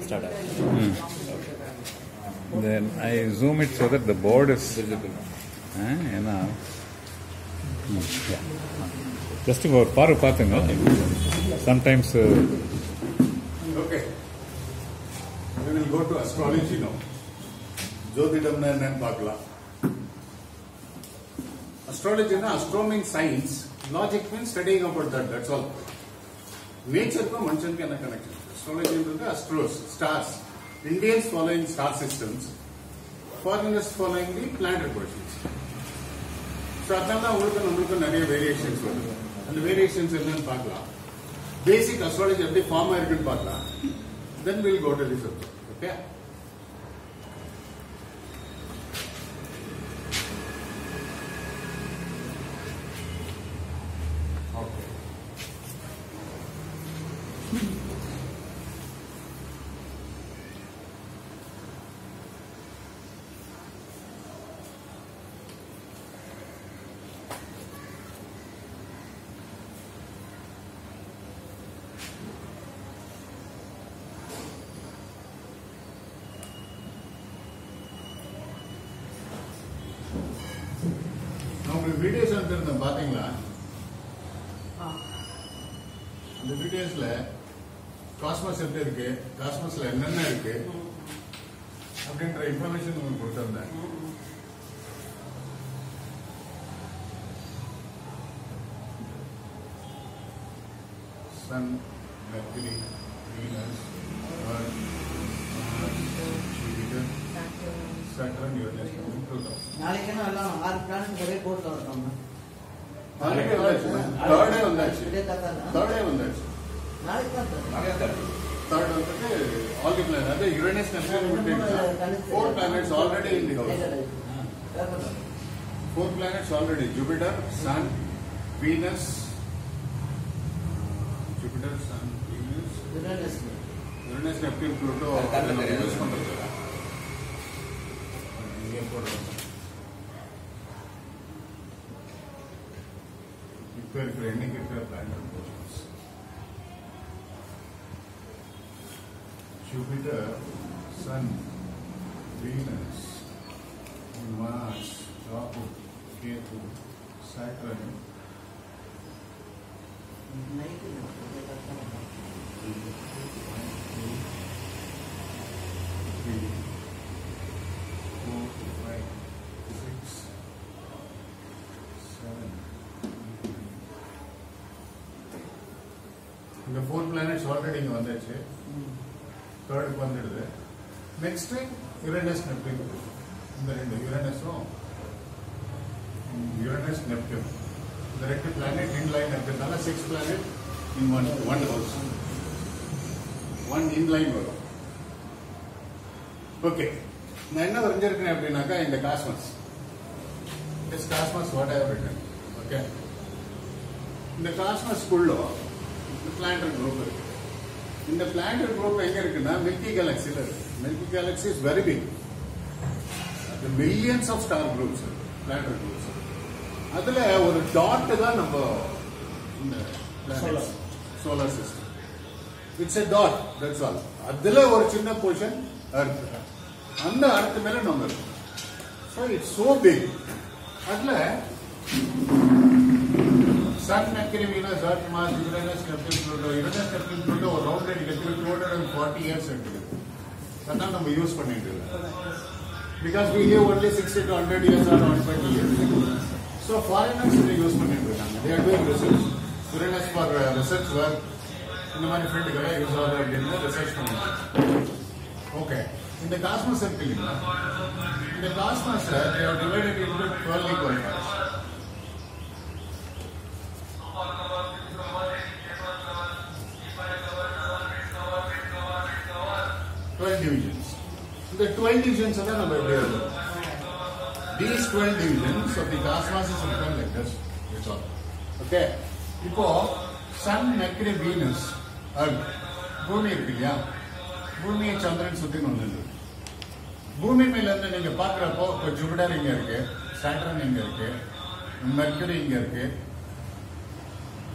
Start. Then I zoom it so that the board is visible. Yeah. Just for paru pathunga. Sometimes. Okay. We will go to astrology now. Jyotidam na enna paakala. Astrology na astro means science. Logic means studying about that. That's all. Nature ko manushyan ki enna connection. Astrology is astros, stars. Indians following star systems. Foreigners following the planetary positions. So அதனால உங்களுக்கு நம்மளுக்கு நிறைய variations வருது. அந்த variations என்னன்னு பார்க்கலாம். பேசிக் astrology எப்படி form ஆயிருக்குன்னு பார்க்கலாம். Then we'll go to the subject. Okay? Okay. Videos வந்துருந்தோம் பாத்தீங்களா? இந்த வீடியோஸ்ல காஸ்மஸ் எப்படி இருக்கு, காஸ்மஸ்ல என்னென்ன இருக்கு அப்படின்ற இன்ஃபர்மேஷன் உங்களுக்கு கொடுத்திருந்தேன். Sun, Mercury, Venus, Earth, Mars, Jupiter, Saturn, Uranus, Pluto. நாளைக்கு எல்லாம் 6 பிளானட் ஒரே போர்ட்ல வரணும். ஆல்ரெடி வந்தாச்சு. தேர்ட் வந்தாச்சு. நாளைக்கு தான் தேர்ட் வந்துட்டு ஆல் தி பிளானட் அது யுரேனஸ் நெப்டியூன் விட்டு 4 planets already in the house. 4 planets already. Jupiter, Sun, Venus, Uranus, Neptune, Pluto use பண்றது. இப்ப இருக்கிற எண்ணிக்கை இருக்கிற planet Jupiter, sun, Venus, Mars, Rahu, Ketu, Saturn, இந்த 4 planets ஆல்ரெடி இங்க வந்தாச்சு. தேர்டுக்கு வந்துடுது. Next Uranus, Neptune. இந்த ரெண்டு யுரேனஸும் யுரேனஸ், நெப்டியூன் இந்த ரெண்டு பிளானட் இன்லைன் இருக்கிறதுனால 6 planet in one house. 1 in line வரும். ஓகே, நான் என்ன வரைஞ்சிருக்கேன் அப்படின்னாக்கா இந்த cosmos. This cosmos what I have written. Okay, இந்த காஸ்மஸ்க்குள்ள பிளானட்டரி குரூப் இருக்கு. இந்த பிளானட்டரி குரூப் எங்க இருக்குன்னா மில்கி கேலக்சில இருக்கு. Milky galaxy is very big. Millions of star groups, planetary groups. அதுல ஒரு டாட் தான் நம்ம இந்த solar system. It's a dot, that's all. அதுல ஒரு சின்ன போர்ஷன் அர்த். அந்த அர்த் மேல நம்ம இருக்கோம். So it's so big. அதுல Sun, Mercury, Venus, Earth, Mars, Uranus, Neptune, Pluto. Uranus, Neptune, Pluto ஒரு ரவுண்ட் அடிக்கிறதுக்கு 240 years எடுக்குது. அதான் நம்ம யூஸ் பண்ணிட்டு இருக்கோம். Because we live only 60 to 100 years or 120 years. So foreigners இதை யூஸ் பண்ணிட்டு இருக்காங்க. They are doing research. Uranus for research work. இந்த மாதிரி ஃப்ரெண்டுகளை யூஸ் ஆகுது அப்படின்னு ரிசர்ச் பண்ணிட்டு. ஓகே, இந்த காஸ்மஸ் இருக்கு இல்லைங்களா? இந்த cosmos they have divided into 12 equal parts. Divisions. The 12 divisions are நம்ம எப்படி எழுதுறோம்? These 12 divisions of the cosmos is written like this. That's all. Okay. இப்போ Sun, Mercury, Venus, Earth, பூமி இருக்கு இல்லையா? பூமியை சந்திரன் சுத்தி வந்துருக்கு. பூமி மேல இருந்து நீங்க பாக்குறப்போ ஜூபிட்டர் இங்க இருக்கு, சாட்டர்ன் இங்க இருக்கு, மெர்க்குரி இங்க இருக்கு,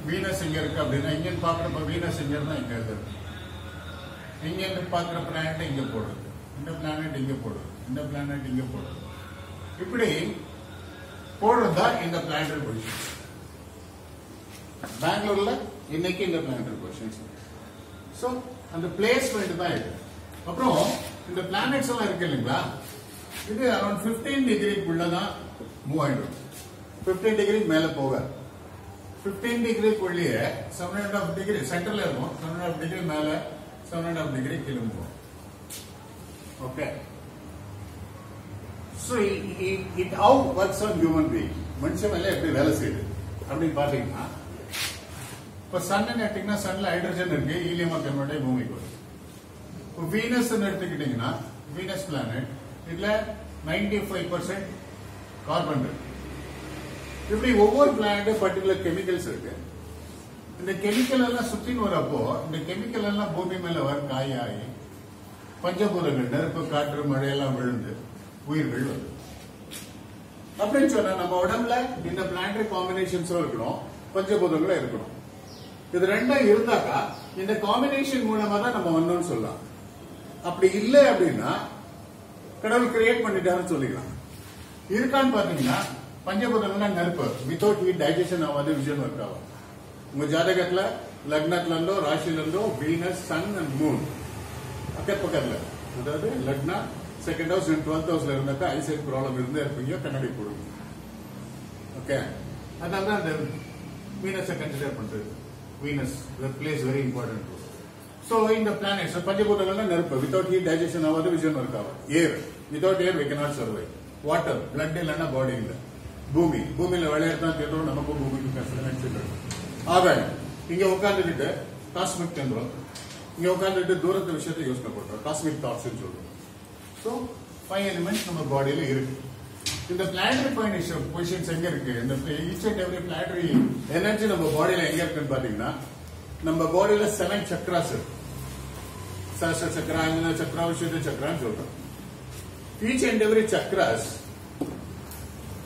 வீனஸ் இங்க இருக்கு அப்படின்னா இங்க பாக்குறப்ப வீனஸ் இங்க இருந்தா இங்க இருக்கு. இங்க இருந்து பார்க்குற பிளானட் இங்க போடுறது, இந்த பிளானட் இங்க போடுறது, இந்த பிளானட் இங்க போடுறது, இப்படி போடுறதா இந்த பிளானட்டரி பொசிஷன். பெங்களூர்ல இன்னைக்கு இந்த பிளானட்டரி பொசிஷன்ஸ். ஸோ அந்த பிளேஸ்மெண்ட் தான் இது. அப்புறம் இந்த பிளானட்ஸ் எல்லாம் இருக்கு இல்லைங்களா, இது அரௌண்ட் 15 டிகிரிக்குள்ளதான் மூவ் ஆயிடும். 15 டிகிரி மேல போக 15 டிகிரிக்குள்ளேயே 7.5 டிகிரி சென்டர்ல இருக்கும், 7.5 டிகிரி மேல 7.5 டிகிரி கீழே போகும். Okay. So it how works on human being. மனுஷன் மேல எப்படி வேலை செய்யுது அப்படின்னு பாத்தீங்கன்னா, இப்ப சன் எடுத்தீங்கன்னா சன்ல ஹைட்ரஜன் இருக்கு, ஹீலியமா கன்வெர்ட் ஆகி பூமிக்கு வருது. இப்போ வீனஸ் எடுத்துக்கிட்டீங்கன்னா வீனஸ் பிளானட் இதுல 95% கார்பன் இருக்கு. இப்படி ஒவ்வொரு பிளானட் பர்டிகுலர் கெமிக்கல்ஸ் இருக்கு. இந்த கெமிக்கல் எல்லாம் சுத்தின்னு வரப்போ இந்த கெமிக்கல் எல்லாம் பூமி மேல வர காயாகி பஞ்சபூதங்கள் நெருப்பு காற்று மழையெல்லாம் விழுந்து உயிர்கள் வருது. அப்படின்னு சொன்னா நம்ம உடம்புல இந்த பிளானட்டரி காம்பினேஷன்ஸும் இருக்கணும், பஞ்சபூதங்களும் இருக்கணும். இது ரெண்டும் இருந்தாக்கா இந்த காம்பினேஷன் மூலமா தான் நம்ம வந்தோம்னு சொல்லலாம். அப்படி இல்லை அப்படின்னா கடவுள் கிரியேட் பண்ணிட்டாருன்னு சொல்லிக்கலாம். இருக்கான்னு பாத்தீங்கன்னா பஞ்சபூதங்கள்னா நெருப்பு, வித்தவுட் ஹீட் டைஜஷன் ஆகாது, விஷன் ஒர்க் ஆகும். உங்க ஜாதகத்துல லக்னத்துல இருந்தோ ராசில இருந்தோ வீனஸ் சன் அண்ட் மூன் பக்கத்துல, அதாவது லக்னா செகண்ட் ஹவுஸ் அண்ட் 12th ஹவுஸ்ல இருந்தாக்கா ஐசைட் ப்ராப்ளம் இருந்தே இருப்பீங்க, கண்ணாடி போடுவீங்க. ஓகே, அதனால தான் அந்த வீனஸை கன்சிடர் பண்றது. Venus place very important. So இந்த பிளானட்ஸ் பஞ்சபூதங்கள்னா நெருப்பு, வித்தவுட் ஹீட் டைஜஷன் ஆகாது, விஷன் ஒர்க் ஆகும். Air, without air we cannot survive. Water, blood இல்லைன்னா பாடி இல்லை. பூமி, பூமியில விளையாடுதான் தெரியும், நமக்கும் பூமிக்கு கஷ்டம். ஆகாயம், இங்க உட்காந்துக்கிட்டு காஸ்மிக் தந்துரும், இங்க உட்காந்துட்டு தூரத்து விஷயத்தை யோசனை பண்றோம், காஸ்மிக் தாட்ஸ் சொல்றோம். ஸோ 5 எலிமெண்ட்ஸ் நம்ம பாடியில இருக்கு. இந்த பிளானட்டரி பொசிஷன்ஸ் எங்க இருக்கு, இந்த each and every planetary energy நம்ம பாடியில எங்க இருக்குன்னு பாத்தீங்கன்னா, நம்ம பாடியில 7 சக்ராஸ் இருக்கு. சஹஸ்ர சக்கரா, அஞ்சன சக்கரா, விசுத்த சக்கரான்னு சொல்றோம். Each and every chakras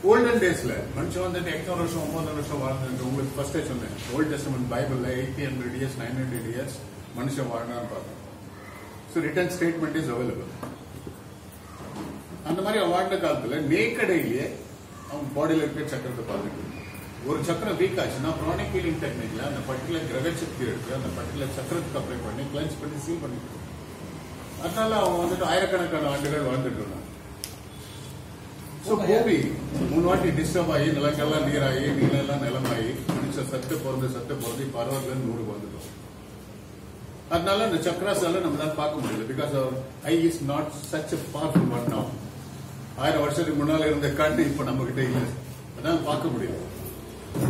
olden டேஸ்ல மனுஷன் வந்துட்டு 800 வருஷம் 900 வருஷம் வாழ்ந்து, உங்களுக்கு ஃபர்ஸ்ட் சொன்னேன் ஓல்ட் டெஸ்டமென்ட் பைபிள்ல 800 இயர்ஸ் 900 இயர்ஸ் மனுஷன் வாழ்னான்னு பார்த்தோம். So return statement is available. அந்த மாதிரி வாழ்ந்த காலத்துல நேக்கடையிலேயே அவங்க பாடியில இருக்க சக்கரத்தை பார்த்துட்டு, ஒரு சக்கரம் வீக் ஆச்சுன்னா ப்ரானிக் ஹீலிங் டெக்னிக்ல அந்த பர்டிகுலர் கிரக சக்தி எடுத்து அந்த பர்டிகுலர் சக்கரத்துக்கு அப்ளை பண்ணி கிளென்ஸ் பண்ணி சீல் பண்ணிட்டு, அதனால அவங்க வந்துட்டு ஆயிரக்கணக்கான ஆண்டுகள் வாழ்ந்துட்டு இருந்தாங்க. ஸோ பூமி முன்னாடி டிஸ்டர்ப் ஆகி நிலங்கள்லாம் நீராகி நீளெல்லாம் நிலமாகி மனுஷன் சத்து பிறந்து பருவத்துல 100 வந்துட்டோம். அதனால அந்த சக்கராஸால நம்மளால பார்க்க முடியல. Because our eye is not such a powerful one now. 1000 வருஷத்துக்கு முன்னால இருந்த கண்ணு இப்ப நம்ம கிட்ட இல்லை, அதான் பார்க்க முடியல.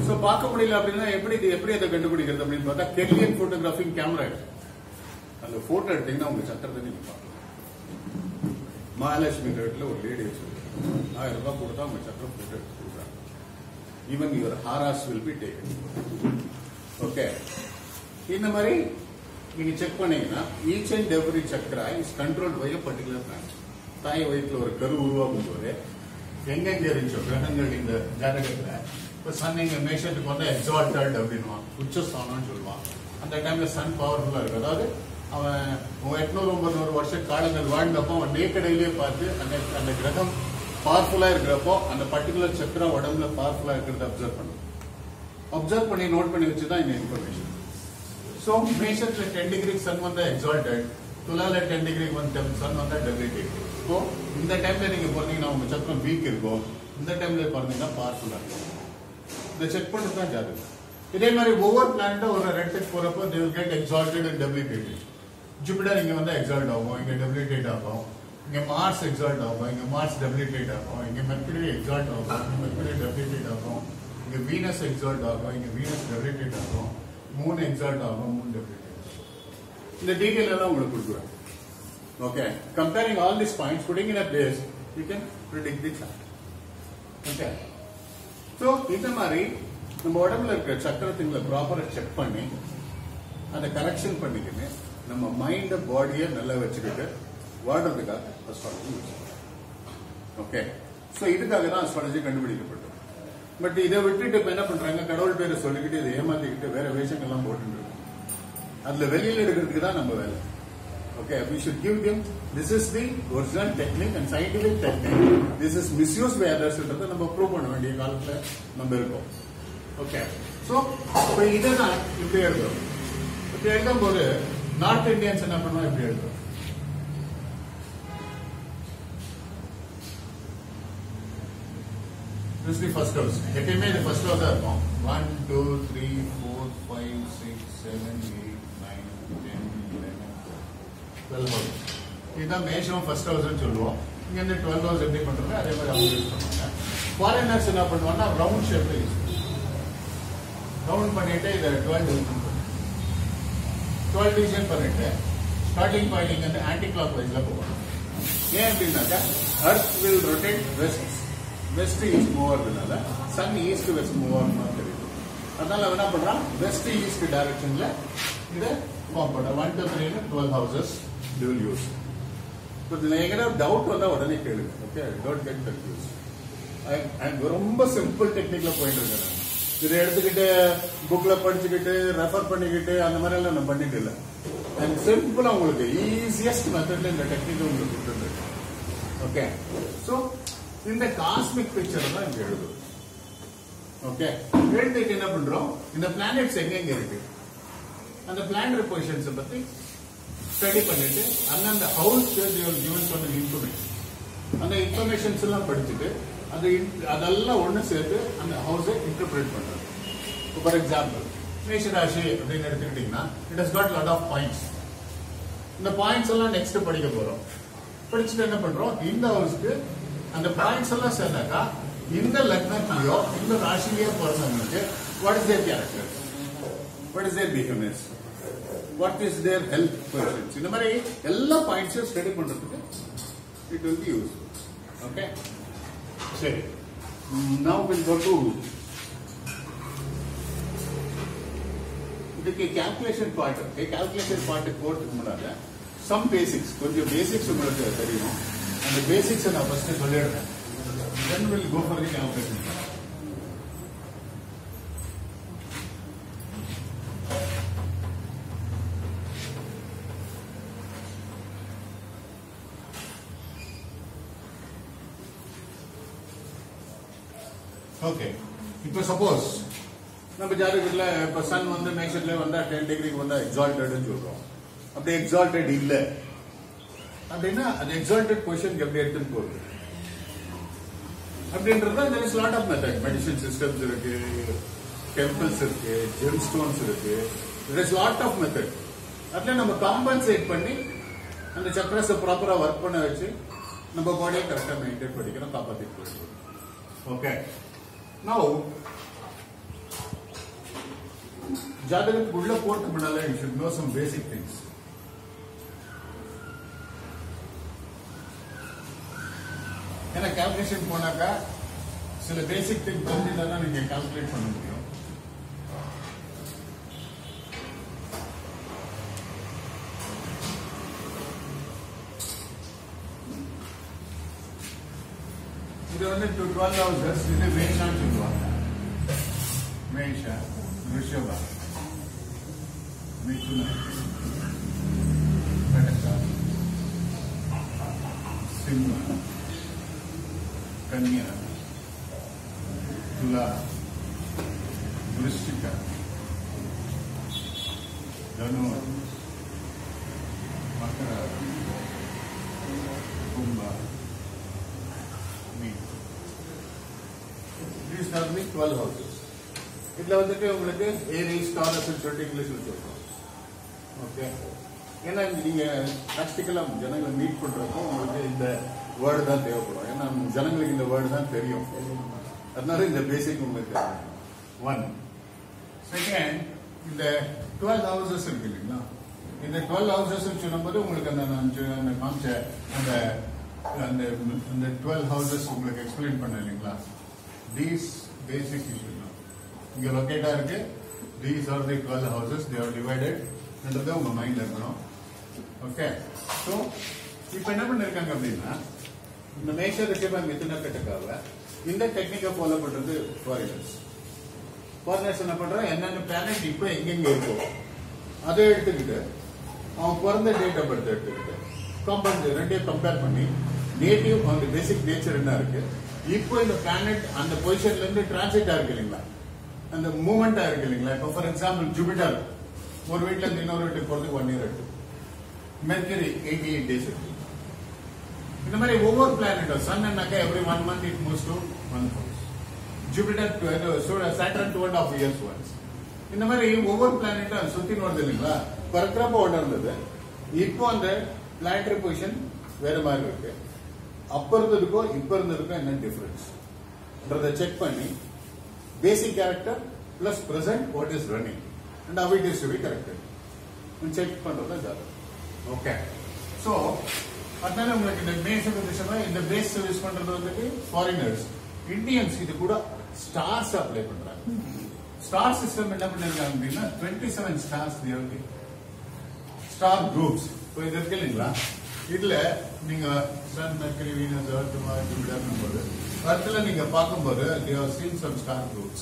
சோ பார்க்க முடியல அப்படின்னா எப்படி அதை கண்டுபிடிக்கிறது அப்படின்னு பார்த்தா கெல்லியன் போட்டோகிராஃபிங் கேமரா இருக்கு. அந்த போட்டோ எடுத்தீங்கன்னா உங்க சக்கரத்தை நீங்க பார்க்கலாம். மகாலட்சுமி வீட்டுல ஒரு லேடி வச்சிருக்காங்க, 1000 ரூபாய் கொடுத்தா உங்க சக்கரம் போட்டோ எடுத்து கொடுக்குறாங்க. Even your auras will be taken. Okay, இந்த மாதிரி நீங்க செக் பண்ணீங்கன்னா each and every chakra is controlled by a particular planet. தாய் வயிற்றுல ஒரு கரு உருவாக்கும் போது எங்கெங்க இருந்துச்சோ கிரகங்கள் இந்த ஜாதகத்துல, இப்ப சன் எங்க மேஷத்துக்கு வந்து எக்ஸால்டட் அப்படின்வான், உச்சஸ்தானம்னு சொல்லுவான். அந்த டைம்ல சன் பவர்ஃபுல்லா இருக்கு. அதாவது அவன் 800-900 வருஷ காலங்கள் வாழ்ந்தப்போ அவன் நேக்கடையிலேயே பார்த்து அந்த கிரகம் பவர்ஃபுல்லா இருக்கிறப்போ அந்த பர்டிகுலர் சக்கரா உடம்புல பவர்ஃபுல்லா இருக்கிறத அப்சர்வ் பண்ணி நோட் பண்ணி வச்சுதான் இந்த இன்ஃபர்மேஷன். So, மேஷத்துல 10 டிகிரி சன் வந்தா எக்ஸால்டட், துலால 10 டிகிரி சன் வந்தா டெபிலிட்டட். ஸோ இந்த டைம்ல நீங்க பிறந்தீங்கன்னா உங்க சக்கரம் வீக் இருக்கும், இந்த டைம்ல பிறந்தீங்கன்னா பவர்ஃபுல்லா இருக்கும். இதை செக் பண்ணிட்டு தான் ஜாதகம். இதே மாதிரி ஒவ்வொரு பிளானட்டும் ஒரு ரெட்டுக்கு போறப்போ they will get exalted and debilitated. Jupiter இங்க வந்து எக்ஸால்ட் ஆகும், இங்க டெபிலிட்டேட் ஆகும். இங்க மார்ஸ் எக்ஸால்ட் ஆகும், இங்க மார்ஸ் டெபிலிட்டேட் ஆகும். இங்க மெர்க்குரி எக்ஸால்ட் ஆகும், இங்க மெர்க்குரி டெபிலிட்டேட் ஆகும். இங்க வீனஸ் எக்ஸால்ட் ஆகும், இங்க வீனஸ் டெபிலிட்டேட் ஆகும். மூணு எக்ஸால்ட் ஆகும், மூணு டெபிலிட்டேட். இந்த டீடைல் எல்லாம் உங்களுக்கு கொடுக்குறேன். Okay, comparing all this points, putting in a place, you can predict the chart. Okay, so இந்த மாதிரி நம்ம உடம்புல இருக்கிற சக்கரத்துங்களை ப்ராப்பரா செக் பண்ணி அதை கரெக்ஷன் பண்ணிக்கிட்டு நம்ம மைண்ட பாடியை நல்லா வச்சுக்கிட்டு வாழ்றதுக்காக அஸ்ட்ராலஜி யூஸ் பண்ணுறோம். ஓகே, ஸோ இதுக்காக தான் அஸ்ட்ராலஜி கண்டுபிடிக்கப்பட்டது. பட் இதை விட்டுட்டு இப்ப என்ன பண்றாங்க, கடவுள் பேரை சொல்லிக்கிட்டு இதை ஏமாத்திக்கிட்டு வேற வேஷங்கள்லாம் போட்டுட்டு இருக்கோம். அதுல வெளியில எடுக்கிறதுக்கு தான் நம்ம வேலை. Okay, we should give them, this is the original technique and scientific technique. This is misused by others. நம்ம ப்ரூவ் பண்ண வேண்டிய காலத்துல நம்ம இருக்கோம். ஓகே, ஸோ இப்போ இதை தான் இப்படி எழுதுறோம். இப்படி எழுதும் போது நார்த் இந்தியன்ஸ் என்ன பண்ணுவோம், இப்படி எழுதுறோம். This is the first house. எப்பயுமே இது ஃபர்ஸ்ட் ஹவுஸா இருக்கும். 1 2 3 4 5 6 7 8 9 10 11 12 ஹவுஸ். இதுதான் மேஷம் ஃபர்ஸ்ட் ஹவுஸ்னு சொல்லுவோம். இங்க இருந்து 12 ஹவுஸ் எப்படி பண்றாங்க அதே மாதிரி அவங்க யூஸ் பண்ணுவாங்க. ஃபாரினர்ஸ் என்ன பண்ணுவாங்கன்னா ரவுண்ட் ஷேப்ல யூஸ் பண்ணுவாங்க. ரவுண்ட் பண்ணிட்டு இதை 12 டிவிஷன் பண்ணிட்டு ஸ்டார்டிங் பாயிண்ட் இங்க இருந்து ஆன்டி கிளாக் வைஸ்ல போவாங்க. ஏன் அப்படின்னாக்கா Earth will rotate west east move ஆகுறதுனால சன் ஈஸ்ட் வெஸ்ட் மூவ் ஆகிற மாதிரி தெரியுது. அதனால என்ன பண்றான், வெஸ்ட் ஈஸ்ட் டைரக்ஷன்ல இதை ஃபார்ம் பண்ண 1 2 3 12 houses they will use. But negative doubt வந்தா உடனே கேளுங்க. Okay, don't get confused. I'm ரொம்ப சிம்பிள் டெக்னிக்ல போயிட்டு இருக்கேன். இதை எடுத்துக்கிட்டு புக்ல படிச்சுக்கிட்டு ரெஃபர் பண்ணிக்கிட்டு அந்த மாதிரி எல்லாம் நான் பண்ணிட்டு இல்லை. அண்ட் சிம்பிளா உங்களுக்கு ஈஸியஸ்ட் மெத்தட்ல இந்த டெக்னிக் உங்களுக்கு கொடுத்துருக்கேன். ஓகே, ஸோ இந்த காஸ்மிக் பிக்சர் தான் இங்க எழுதும். ஓகே, எழுதிட்டு என்ன பண்றோம், இந்த பிளானட்ஸ் எங்க இருக்கு அந்த பிளானட் பொசிஷன்ஸ் பத்தி ஸ்டடி பண்ணிட்டு அந்தந்த ஹவுஸ் கிவன் சொன்ன இன்ஃபர்மேஷன் அந்த இன்ஃபர்மேஷன்ஸ் எல்லாம் படிச்சுட்டு அதெல்லாம் ஒண்ணு சேர்த்து அந்த ஹவுஸை இன்டர்பிரேட் பண்றது. ஃபார் எக்ஸாம்பிள் மேஷராசி அப்படின்னு எடுத்துக்கிட்டீங்கன்னா it has got lot of points. இந்த பாயிண்ட்ஸ் எல்லாம் நெக்ஸ்ட் படிக்க போறோம். படிச்சுட்டு என்ன பண்றோம், இந்த ஹவுஸ்க்கு அந்த பாயிண்ட்ஸ் எல்லாம் சேர்ந்தாக்கா இந்த லக்னத்திலேயோ இந்த ராசிலேயோ பிறந்தவங்களுக்கு what is their character, what is their behaviours, what is their health positions, இந்த மாதிரி எல்லா பாயிண்ட்ஸையும் ஸ்டடி பண்றதுக்கு it will be useful. Okay, சரி, நவ் வில் கோ டு இதுக்கு கால்குலேஷன் பார்ட். கால்குலேஷன் பார்ட் போறதுக்கு முன்னாடி சம் பேசிக்ஸ், கொஞ்சம் பேசிக்ஸ் உங்களுக்கு தெரியும். அந்த பேசிக்ஸ் நான் ஃபர்ஸ்ட் சொல்லிடுறேன். Then we'll go for the calculation. Okay. இப்போ சப்போஸ் நம்ம ஜாதகத்துல இப்ப சன் வந்து மேஷத்துல வந்தா 10 டிகிரிக்கு வந்தா எக்ஸால்டட்னு சொல்றோம். அப்படி எக்ஸால்டட் இல்ல அப்படின்னா அது எக்ஸால்டட் பொசிஷன் எப்படி எடுத்துட்டு போகுது அப்படின்றத there is lot of method. Medicine systems இருக்கு, டெம்பிள்ஸ் இருக்கு, ஜெம் ஸ்டோன்ஸ் இருக்கு, there is lot of method. அதுல நம்ம காம்பன்சேட் பண்ணி அந்த சக்கரஸை ப்ராப்பரா ஒர்க் பண்ண வச்சு நம்ம பாடியை கரெக்டா மெயின்டைன் பண்ணிக்கிறோம், காப்பாத்திட்டு போயிடுவோம். ஓகே, நவ் ஜாதகத்துக்கு உள்ள போட்டு முன்னால you should know some basic things. ஏன்னா கால்குலேஷன் போனாக்கா சில பேசிக் திங் தெரிஞ்சுதான் நீங்க கால்குலேட் பண்ண முடியும். இது வந்து 12 ஹவுசஸ். இது மேஷான்னு சொல்லுவாங்க. மேஷா, ரிஷபா, மிதுன, கடகா, சிம்ம, கன்யா, துலா, விருச்சிக, தனு, மகர, கும்ப, மீன். These are the 12 houses. இதுல வந்துட்டு உங்களுக்கு ஏரிஸ், டாரஸ் சொல்லிட்டு இங்கிலீஷ்ல சொல்றோம். ஓகே, ஏன்னா நீங்க பிராக்டிக்கலா ஜனங்களை மீட் பண்றப்போ உங்களுக்கு இந்த வேர்டு தான் தேவைப்படும். ஏன்னா ஜனங்களுக்கு இந்த வேர்டு தான் தெரியும். அதனால இந்த பேசிக் உங்களுக்கு தெரியும். 1. செகண்ட், இந்த 12 ஹவுசஸ் இருக்கு இல்லைங்களா, இந்த 12 ஹவுசஸ் சொல்லும்போது உங்களுக்கு அந்த காமிச்ச அந்த 12 ஹவுசஸ் உங்களுக்கு எக்ஸ்பிளைன் பண்ண இல்லைங்களா, தீஸ் பேசிக் இஷ்யூ இங்க லொக்கேட்டா இருக்கு. These are the 12 houses, they are divided என்றது உங்க மைண்ட்ல இருக்கணும். ஓகே, ஸோ இப்ப என்ன பண்ணிருக்காங்க அப்படின்னா இந்த மேஷ ரிஷப மிதுன கடகாவை இந்த டெக்னிக்கை ஃபாலோ பண்றது ஃபாரினர்ஸ். ஃபாரினர்ஸ் என்ன பண்றோம், என்னென்ன பிளானட் இப்ப எங்கெங்க இருக்கும் அதை எடுத்துக்கிட்டு அவன் பிறந்த டேட் ஆஃப் பர்த் எடுத்துக்கிட்டு ரெண்டையும் கம்பேர் பண்ணி நேட்டிவ் அந்த பேசிக் நேச்சர் என்ன இருக்கு, இப்போ இந்த பிளானட் அந்த பொசிஷன்ல இருந்து டிரான்சிட் ஆயிருக்கு இல்லைங்களா, அந்த மூவ்மெண்ட் ஆயிருக்கு இல்லைங்களா. இப்போ ஃபார் எக்ஸாம்பிள் ஜூபிட்டர் ஒரு வீட்டுல இருந்து இன்னொரு வீட்டுக்கு போறதுக்கு 1 year எடுத்து, மெர்க்குரி 88 days இருக்கு. இந்த மாதிரி ஒவ்வொரு பிளானட்டும் சன் என்னாக்கா every 1 month it moves to 1 house. Jupiter Saturn 2.5 years once. இந்த மாதிரி ஒவ்வொரு பிளானட்டும் சுத்தி வருது இல்லைங்களா. பிறக்கிறப்ப ஒன்று இருந்தது, இப்போ அந்த பிளானட்டரி பொசிஷன் வேற மாதிரி இருக்கு. அப்ப இருந்ததுக்கோ இப்ப இருந்ததுக்கும் என்ன டிஃபரன்ஸ் செக் பண்ணி பேசிக் character plus present what is running and how it is to be corrected check பண்றது ஜாதகம். ஓகே, சோ அதனால உங்களுக்கு இந்த இந்த பேஸ் சர்வீஸ் பண்றது வந்துட்டு ஃபாரினர்ஸ். இந்தியன்ஸ் இது கூட ஸ்டார்ஸ் அப்ளை பண்றாங்க. ஸ்டார் சிஸ்டம் என்ன பண்ணிருக்காங்க அப்படின்னா 27 ஸ்டார்ஸ் ஸ்டார் குரூப்ஸ். இப்போ இது இருக்கு இல்லைங்களா, இதுல நீங்க Sun Mercury Venus Earth Mars Jupiter போது அர்த்ல நீங்க பார்க்கும்போது you have seen some star groups.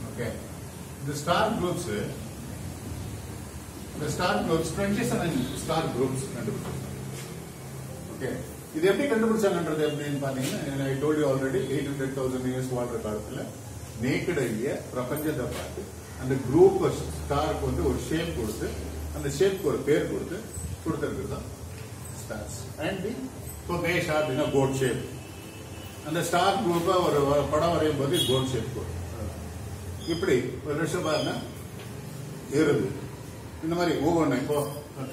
Okay, இந்த ஸ்டார் குரூப்ஸ் 27 ஸ்டார் குரூப்ஸ் கண்டுபிடிச்சாங்க. ஓகே, இது எப்படி கண்டுபிடிச்சாங்கன்றது எப்படின்னு பாத்தீங்கன்னா, I told you already 800,000 years வாழ்ற காலத்துல நேக்கட் ஐடியா பிரபஞ்சத்தை பார்த்து அந்த குரூப் ஸ்டாருக்கு வந்து ஒரு ஷேப் கொடுத்து அந்த ஷேப்க்கு ஒரு பேர் கொடுத்துருக்குறது தான் ஸ்டார்ஸ். அண்ட் இப்போ பேஷா அப்படின்னா கோட் ஷேப். அந்த ஸ்டார் குரூப்பா ஒரு படம் வரையும் போது கோட் ஷேப் போடும். இப்படி ஒரு ரிஷபானா எருது, இந்த மாதிரி ஒவ்வொன்றும். இப்போ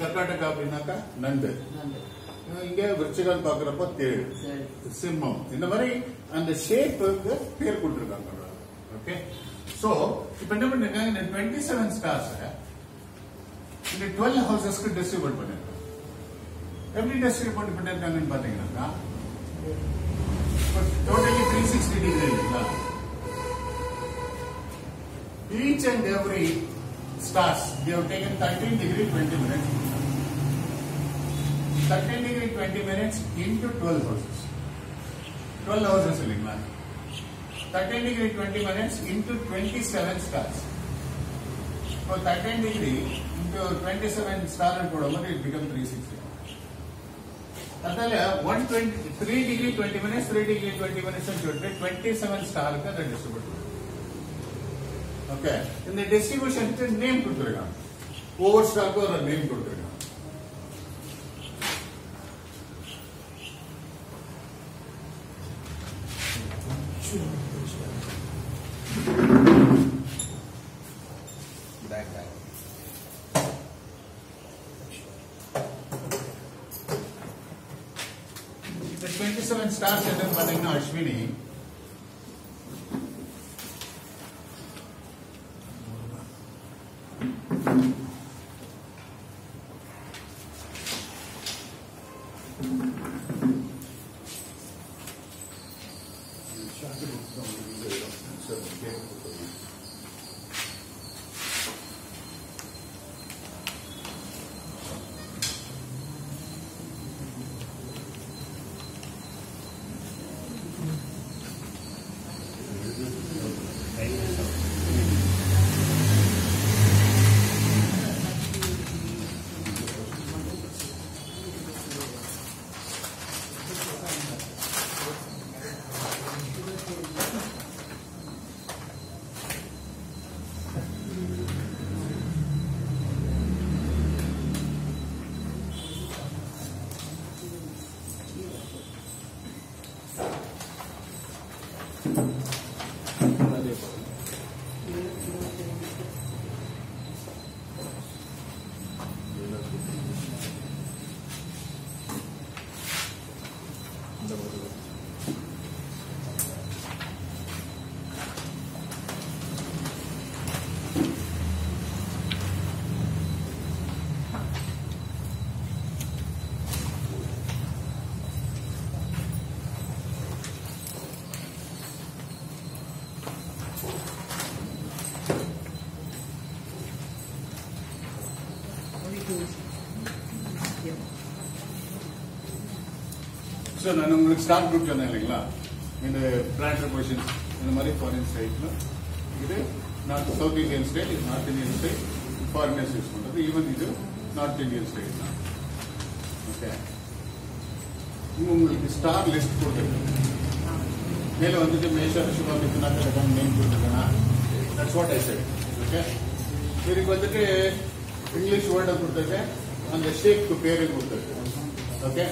கர்நாடகா அப்படின்னாக்கா நண்டு, இங்க விருச்சிகம் பாக்குறப்போ தேடு, சிம்மம், இந்த மாதிரி அந்த ஷேப்புக்கு பேர் கொடுத்துருக்காங்க. ஓகே, சோ இப்ப என்ன பண்ணிருக்காங்க, இந்த 27 ஸ்டார்ஸ் இந்த 12 ஹவுசஸ்க்கு டிஸ்ட்ரிபியூட் பண்ணிருக்காங்க. எப்படி டிஸ்ட்ரிபியூட் பண்ணிருக்காங்கன்னு பாத்தீங்கன்னா, டோட்டலி 360 டிகிரி இல்லைங்களா. Each and every stars they have taken 13 degree 20 minutes. 13 degree 20 minutes into 12 houses. 12 houses இல்லைங்களா. 13 degree 20 minutes into 27 stars. So 13 degree into 27 star போடும்போது it becomes 360. அதனால 3 degree 20 minutes 3 degree 20 minutes சொல்லிட்டு 27 ஸ்டாருக்கு அதை distribute பண்ணுவோம். Okay, இந்த டிஸ்ட்ரிபியூஷனுக்கு name கொடுத்துருக்காங்க. ஒவ்வொரு ஸ்டாருக்கும் ஒரு நேம் கொடுத்துருக்காங்க. இந்த 27 ஸ்டார்ஸ் என்னன்னு பாத்தீங்கன்னா அஸ்வினி, ஸோ நான் உங்களுக்கு ஸ்டார் குரூப் சொன்னேன் இல்லைங்களா, இந்த பிளானட்டரி பொசிஷன் இந்த மாதிரி ஃபாரின் ஸ்டேட்ல இது நார்த் சவுத் இந்தியன் ஸ்டேட், இது north Indian state foreigners use பண்றது. ஈவன் இது நார்த் இந்தியன் ஸ்டேட் தான். ஓகே, உங்களுக்கு ஸ்டார் லிஸ்ட் கொடுத்துருக்கு. மேலே வந்துட்டு மேஷா ரிஷபா மிதுனா கடகம் நேம் கொடுத்துருக்கேன்னா that's what I said. Okay, இதுக்கு வந்துட்டு இங்கிலீஷ் வேர்டை கொடுத்துருக்கேன், அந்த ஷேப்க்கு பேரு கொடுத்துருக்கேன். ஓகே,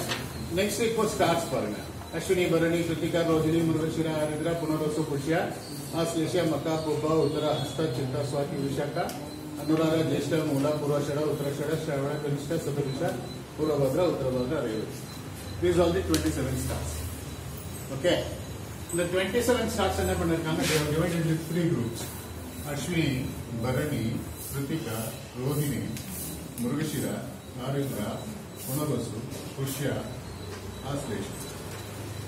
நெக்ஸ்ட் இப்போ ஸ்டார்ஸ் பாருங்க. அஸ்வினி, பரணி, கிருத்திகா, ரோஹிணி, மிருகஷிரா, ஆருத்ரா, புனர்வசு, புஷ்யா, ஆஸ்லேஷா, மக்கா, பூபா, உத்தரா, ஹஸ்த, சித்தா, ஸ்வாதி, விசாಖா, ಅನುರಾಧ, ಜ್ಯೇಷ್ಠ, ಮೂಲ, ಪೂರ್ವಾಷಾಢ, ಉತ್ತರಾಷಾಢ, ಶ್ರಾವಣ, ಕನಿಷ್ಠ, Shatabhisha, Purvabhadra, Uttarabhadra, Revathi. These are the 27 stars. Okay. The 27 stars என்ன பண்ணிருக்காங்க? They are divided into 3 groups. Ashwini, Bharani, Kritika, Rohini, Mrugashira, Arudra, Punarvasu, Pushya, Aslesha.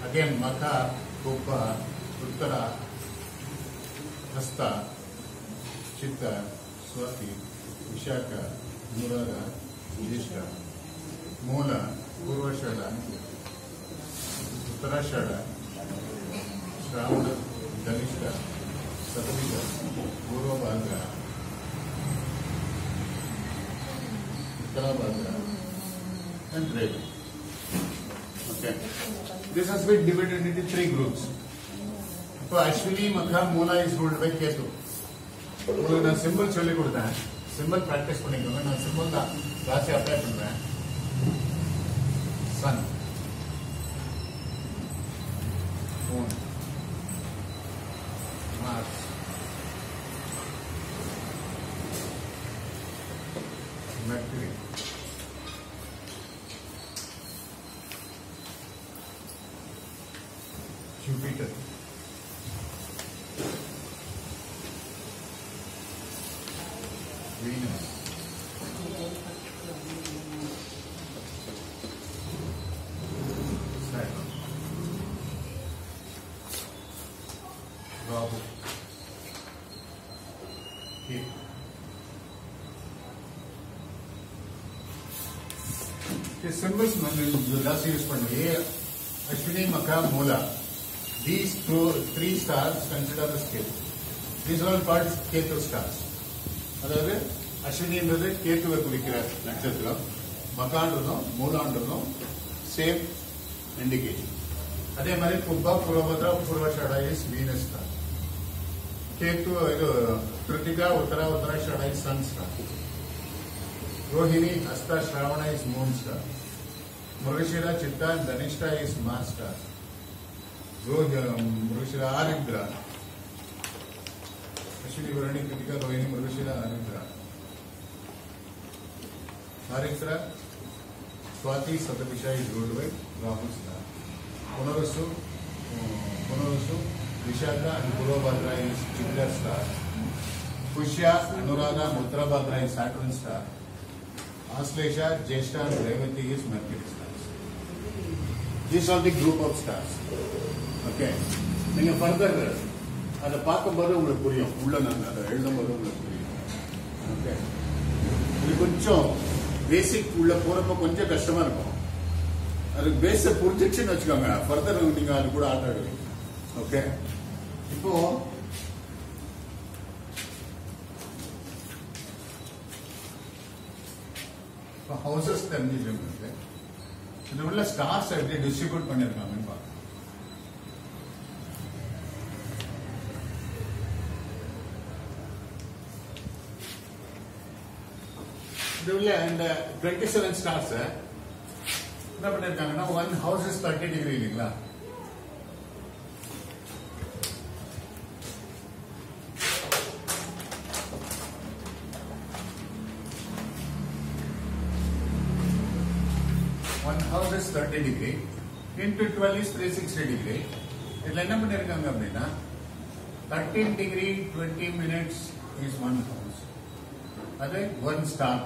Again, Makha, Pupa, Uttara, Hasta, Chitta, Swati, Vishaka, Anuradha, Jyeshta, Moola, Purvashada, Uttarashada, Shravana, Dhanishta, Satvika, Purvabhadra, Uttarabhadra, and Revati. Okay. This has been divided into 3 groups. So Ashwini, Makha, Moola is ruled by Ketu. உங்களுக்கு நான் simple சொல்லி கொடுத்தேன், simple practice பண்ணிக்கோங்க. நான் simple தான் ராசி apply பண்றேன். Sun, Moon, Mars, Mercury, Jupiter, Venus, Saturn, Rahu, Ketu. These symbols just use பண்ணி Ashwini, Makha, Moola. These 3 stars considered as Ketu. These are all called Ketu stars. அதாவது அஸ்வினின்றது கேத்துவை குறிக்கிற நட்சத்திரம், மகான்றதும் மூலான்றதும் same indication. அதே மாதிரி Pubba, Purabhadra, Purvashada is Venus star. Ketu இது Krittika, Uttara, Uttarashada is Sun star. Rohini, Hasta, Shravana is Moon star. Mrigashira, Chitta, Dhanishta is Mars star. Mrigashira, Ardra, Ashwini, Bharani, Kritika, Rohini, Mrugashira, Arudra. Arudra, Swati, Satabhisha is ruled by Rahu star. Punarvasu, Vishaka and Purvabhadra is Chitra star. Pushya, Anuradha, Uttarabhadra is Saturn star. Aslesha, Jyeshta and Revati is Mercury stars. These are the group of stars. Okay. Then further அதை பார்க்கும்போது உங்களுக்கு புரியும், உள்ள நாங்கள் அதை எழுதும்போது உங்களுக்கு புரியும். ஓகே, இது கொஞ்சம் பேசிக் உள்ள போறப்ப கொஞ்சம் கஷ்டமா இருக்கும். அது பேஸை புரிஞ்சிச்சுன்னு வச்சுக்கோங்க, ஃபர்தர் நீங்க அது கூட ஆட் ஆடுவீங்க. ஓகே, இப்போ ஹவுசஸ் தெரிஞ்சுட்டு இது உள்ள ஸ்டார்ஸ் எப்படி டிஸ்ட்ரிபியூட் பண்ணிருக்காங்கன்னு பார்க்கலாம். இந்த 27 ஸ்டார்ஸ் என்ன பண்ணிருக்காங்கன்னா, 1 house is 30 degree இல்லைங்களா? One house is 30 degree into 12 is 360 degree. இதுல என்ன பண்ணிருக்காங்க அப்படின்னா 13 degree 20 minutes is 1 house. அது 1 star.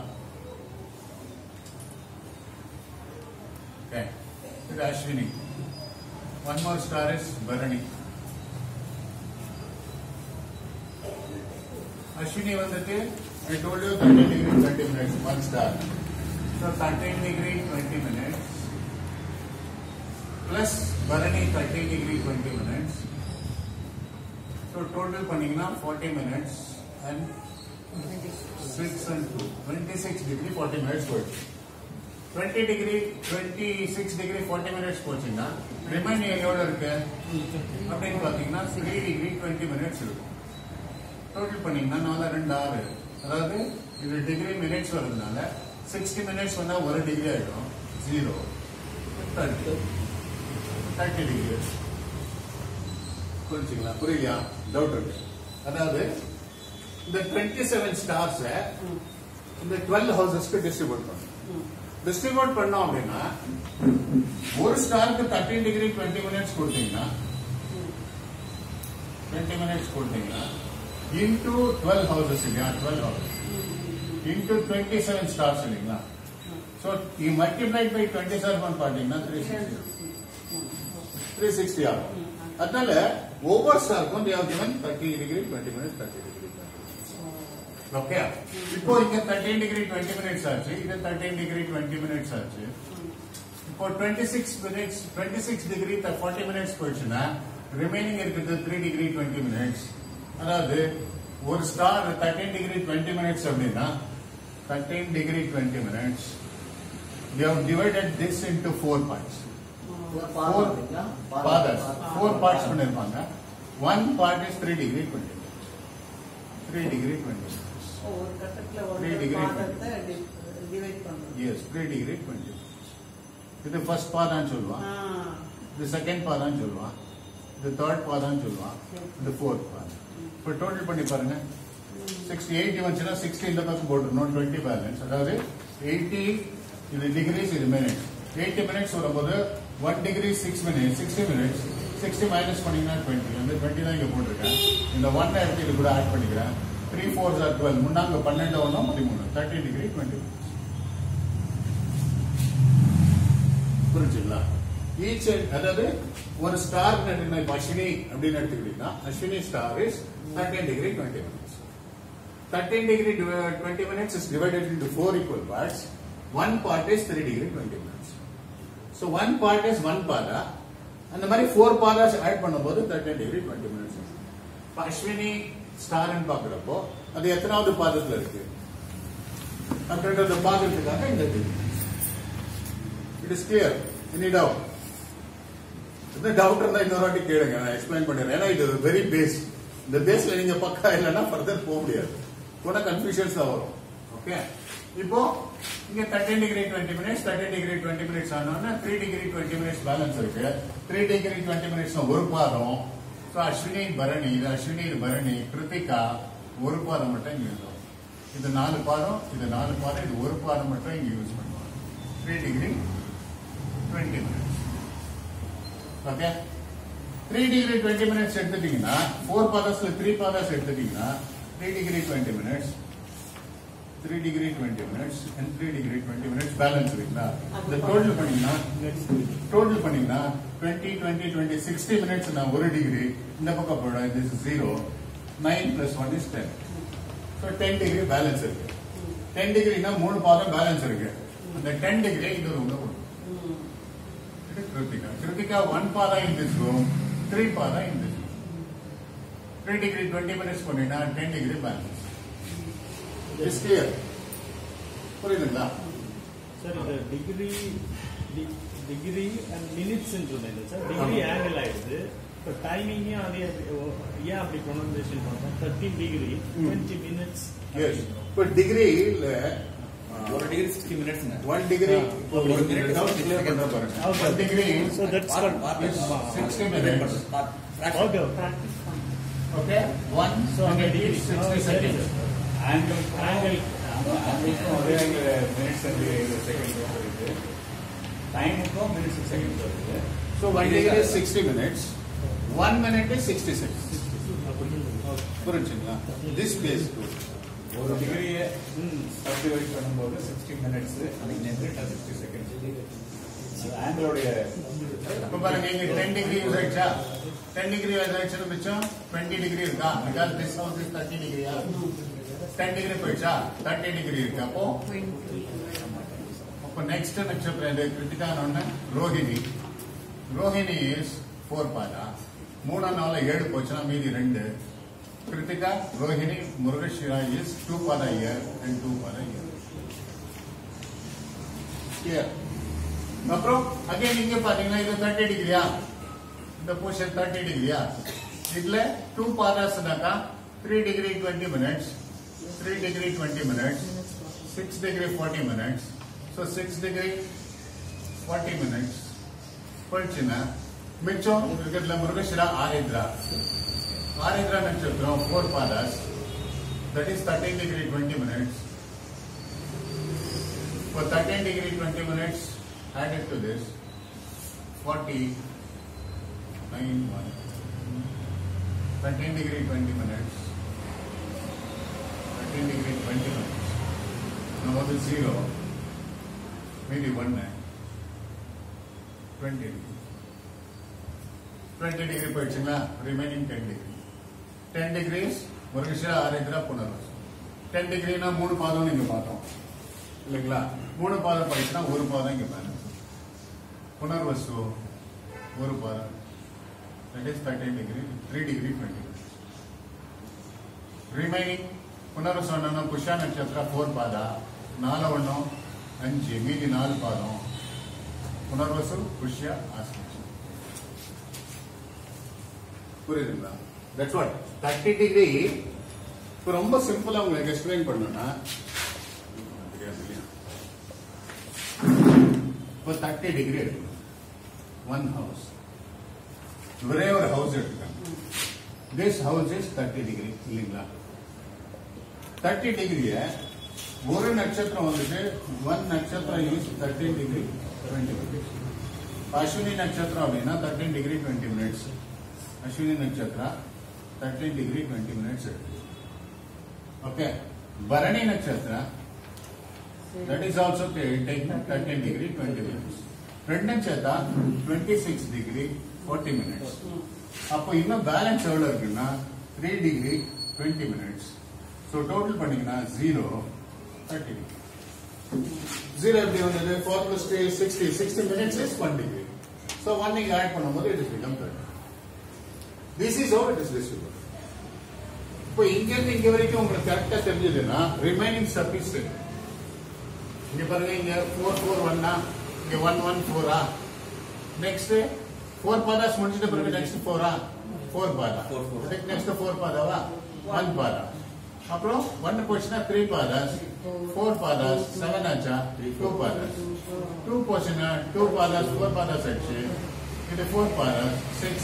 Okay, this is Ashwini. One more star is Bharani. Ashwini vandute, I told you 13 degree 20 minutes, 1 star. So 13 degree 20 minutes plus Bharani 13 degree 20 minutes. So total panninga 40 minutes and 6 and 2. 26 degree 40 minutes போயிடுச்சு. 20 degree 26 degree 40 minutes போச்சுன்னா remaining எவ்வளவு இருக்கு அப்படின்னு பாத்தீங்கன்னா 3 degree 20 minutes இருக்கும். Total பண்ணீங்கன்னா 4 2 6. அதாவது இது டிகிரி மினிட்ஸ் வரதுனால 60 minutes வந்தா 1 டிகிரி ஆயிடும். 0 30 டிகிரி. புரிஞ்சுங்களா? புரியலையா? டவுட் இருக்கு. அதாவது இந்த 27 ஸ்டார்ஸ் இந்த 12 ஹவுசஸ்க்கு டிஸ்ட்ரிபியூட் பண்ணணும். டிஸ்ட்ரிபியூட் பண்ணோம் அப்படின்னா ஒரு ஸ்டாருக்கு 13 டிகிரி 20 மினிட்ஸ் கொடுத்தீங்கன்னா 20 மினிட்ஸ் கொடுத்தீங்கன்னா இன்டூ 12 ஹவுசஸ் இல்லையா? 12 ஹவுசஸ் இன்டூ 27 ஸ்டார்ஸ் இல்லைங்களா? ஸோ யூ மல்டிப்ளைட் பை 27 பாத்தீங்கன்னா 360 ஆகும். அதனால ஒவ்வொரு ஸ்டாருக்கும் they have given 30 degree 20 minutes 30 degree. Okay, இப்போ இங்க 13 டிகிரி 20 மினிட்ஸ் ஆச்சு, இது 13 டிகிரி 20 மினிட்ஸ் ஆச்சு. இப்போ 26 டிகிரி 40 மினிட்ஸ் போயிடுச்சுன்னா ரிமைனிங் இருக்குது 3 டிகிரி 20 மினிட்ஸ். அதாவது ஒரு ஸ்டார் 13 டிகிரி 20 மினிட்ஸ் அப்படின்னா 13 degree 20 minutes they have divided this into 4 parts. 4 parts பண்ணிருப்பாங்க. One part is 3 degree 20 minutes. 3 degree 20 minutes. ஒரு கட்டத்துல ஒரு 3 degree பாதத்தை டிவைட் பண்ணணும். Yes, 3 degree 20 minutes. இது ஃபர்ஸ்ட் பாதான் சொல்லுவான், இது செகண்ட் பாதான் சொல்லுவான், இது தேர்ட் பாதான் சொல்லுவான், இது ஃபோர்த் பாதான். இப்போ டோட்டல் பண்ணி பாருங்க. 60 வந்துச்சுன்னா 60 இந்த பக்கம் போட்டுருணும், 20 பேலன்ஸ். அதாவது 80 இது டிகிரிஸ், இது மினிட்ஸ். 80 மினிட்ஸ் வரும்போது 1 டிகிரி 6 மினிட்ஸ் 60 மினிட்ஸ். 60 மைனஸ் பண்ணீங்கன்னா 20. அந்த 20 தான் இங்க போட்டிருக்கேன். இந்த 1 எடுத்து இது கூட ஆட் பண்ணிக்கிறேன். 3 4s are 12. முன்னாங்க 12 ஒன்னும் 13. 30 டிகிரி 20 மினிட்ஸ். புரிஞ்சுங்களா? ஈச் அதாவது ஒரு ஸ்டார் அஸ்வினி அப்படின்னு எடுத்துக்கிட்டீங்கன்னா Ashwini star is 13 degree 20 minutes. 13 degree 20 minutes is divided into 4 equal parts. One part is 3 degree 20 minutes. So one part is 1 pada. And the 4 padas add பண்ணும்போது 13 degree 20 minutes. Ashwini star பாக்குறப்போ அது எத்தனாவது பாதத்துல இருக்கு அப்படின்றது பாக்குறதுக்காக இந்த it is clear. Any doubt? இந்த டவுட் இருந்தா இன்னொரு வாட்டி கேளுங்க, நான் எக்ஸ்பிளைன் பண்ணிடுறேன். ஏன்னா இது வெரி பேஸ். இந்த பேஸ்ல நீங்க பக்கா இல்லைன்னா ஃபர்தர் போக முடியாது, கூட கன்ஃபியூஷன்ஸ் தான் வரும். ஓகே, இப்போ இங்க 13 டிகிரி 20 மினிட்ஸ் 13 டிகிரி 20 மினிட்ஸ் ஆனோம்னா 3 டிகிரி 20 மினிட்ஸ் பேலன்ஸ் இருக்கு. 3 டிகிரி 20 மினிட்ஸ் ஒரு பாதம். ஸோ அஸ்வினி பரணி, இது அஸ்வினி, இது பரணி, கிருத்திகா ஒரு பாதம் மட்டும் இங்க இருக்கும். இது 4 பாதம், இது 4 பாதம், இது ஒரு பாதம் மட்டும் இங்க யூஸ் பண்ணுவாங்க. 3 degree 20 minutes. Okay, 3 degree 20 minutes எடுத்துட்டீங்கன்னா 4 பாதஸ்ல 3 பாதஸ் எடுத்துட்டீங்கன்னா 3 degree 20 minutes 3 degree 20 minutes and 3 degree 20 minutes balance இருக்குங்களா? இந்த டோட்டல் பண்ணீங்கன்னா 20 20 20 60 மினிட்ஸ் நான் 1 டிகிரி இந்த பக்கம் போட this is 0. 9 plus 1 is 10. So 10 degree balance இருக்கு. 10 டிகிரினா 3 பாதம் பேலன்ஸ் இருக்கு. அந்த 10 டிகிரி இந்த ரூம்ல போடும். Kritika 1 pada in this room, 3 pada in this room. 3 degree 20 minutes பண்ணீங்கன்னா 10 degree balance. Is clear? புரியுதுங்களா? சார் இந்த டிகிரி அண்ட் மினிட்ஸ் சொல்லுங்க சார். டிகிரி ஆங்கிள் ஆயிடுது. இப்போ டைமிங்கையும் அதே ஏன் அப்படி ப்ரொனன்சியேஷன் பண்றோம்? 13 டிகிரி 20 மினிட்ஸ். எஸ், இப்போ டிகிரில ஒரு டிகிரி 60 மினிட்ஸ். 1 டிகிரி ஒரு மினிட் கிளியர் பண்ற பாருங்க. 1 degree So that's what 60 minutes. okay practice. Okay, 1 So degree 60 seconds. angle ஒரே மினிட்ஸ் அண்ட் செகண்ட்ஸ் இருக்கு. டைமுக்கும் மினிட்ஸ் செகண்ட்ஸ் இருக்கு. So 1 degree is 60 minutes. 1 minute is 60 seconds. புரிஞ்சுங்களா? This base rule. ஒரு டிகிரியை subdivide பண்ணும்போது 60 மினிட்ஸ், அதுக்கு நெட் 60 செகண்ட்ஸ். அது ஆங்கிளோடைய இப்ப பாருங்க, இங்க 10 டிகிரி யூஸ் ஆயிடுச்சா? 10 டிகிரி யூஸ் ஆயிடுச்சு, மிச்சம் 20 டிகிரி இருக்கா? Because this house is 30 டிகிரியா? 10 degree போயிடுச்சா? 30 டிகிரி இருக்கு. அப்போ நெக்ஸ்ட் நட்சத்திரம் கிருத்திகா ரோஹிணி இஸ் 4 பாதா. 3 4 7 போச்சுன்னா மீதி 2. Kritika, Rohini, Murugashira is 2 pada here and 2 pada here. Clear? அப்புறம் அகைன் இங்க பாத்தீங்கன்னா இது 30 டிகிரியா, இந்த பொசிஷன் 30 டிகிரியா, இதுல 2 பாதாஸ்னாக்கா 3 degree 20 minutes, 3 degree 20 minutes, 6 degree 40 minutes. So 6 degree 40 minutes போயிடுச்சுன்னா மிச்சம் இருக்கிறதுல முருகேஸ்வரா ஆரித்ரா நட்சத்திரம் 4 padas, that is 13 degree 20 minutes. For 13 degree 20 minutes added to this 40 9 1 13 degree 20 minutes, 13 degree 20 minutes. Now what is 0? Maybe 1 20 degree. 20 degree போயிடுச்சுங்களா, remaining 10 degree. 10 degrees முருகேஸ்வரா ஆரித்ரா Punarvasu. 10 டிகிரினா 3 பாதம் நீங்க பார்த்தோம் இல்லைங்களா, 3 பாதம் போயிடுச்சுன்னா 1 பாதம் இங்க பேலன்ஸ். புனர்வசு 1 பாதம், that is 13 degree, 3 degree 20 minutes. Remaining Punarvasu அண்ணா புஷ்யா நட்சத்திர 4 பாதா, 4 ஒன்னும் 5, மீதி 4 பாதம் புனர்வசு புஷ்யா ஆஸ்தி. புரியுதுங்களா? That's what 30 degree. இப்போ ரொம்ப சிம்பிளா உங்களுக்கு எக்ஸ்பிளைன் பண்ணணும்னா, இப்போ 30 டிகிரி எடுக்கணும். ஒன் ஹவுஸ், ஒரே ஒரு ஹவுஸ் எடுத்துக்காங்க. திஸ் ஹவுஸ் இஸ் 30 டிகிரி இல்லைங்களா? 30 டிகிரிய ஒரு நட்சத்திரம் வந்துட்டு, ஒன் நட்சத்திரம் இஸ் 13 டிகிரி 20 மினிட்ஸ். அஸ்வினி நட்சத்திரம் அப்படின்னா 13 டிகிரி 20 மினிட்ஸ். அஸ்வினி நட்சத்திரம் 13 degree 20 minutes. Okay. Bharani Nakshatra, that is also taking 13 degree 20 minutes. Red Nakshatra 26 degree 40 minutes. அப்போ இன்னும் பேலன்ஸ் எவ்வளவு இருக்குன்னா 3 degree 20 minutes. So total பண்ணீங்கன்னா 0 30 degree. 0 எப்படி வந்தது? 4 plus 3 is 60. 60 minutes is 1 degree. So 1 நீங்க ஆட் பண்ணும்போது it is become 30. This is how it is distributed. இப்போ இங்க இருந்து இங்க வரைக்கும் உங்களுக்கு கரெக்டா தெரிஞ்சதுன்னா ரிமைனிங் ஸ்டெப் இஸ் இங்க பாருங்க, இங்க 4 4 1 இங்க 1 1 4 நெக்ஸ்ட் 4 பாதாஸ் முடிச்சிட்ட பிறகு நெக்ஸ்ட் 4 4 பாதா, அதுக்கு நெக்ஸ்ட் 4 பாதாவா 1 பாதா, அப்புறம் 1 போச்சுன்னா 3 பாதாஸ், 4 பாதாஸ் 7 ஆச்சா 2 பாதாஸ், 2 போச்சுன்னா 2 பாதாஸ் 4 பாதாஸ் ஆச்சு, இது 4 padas, 6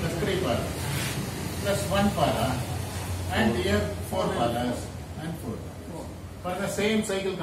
plus 3 padas plus 1 pada, and here 4 padas and 4 padas. For the same cycle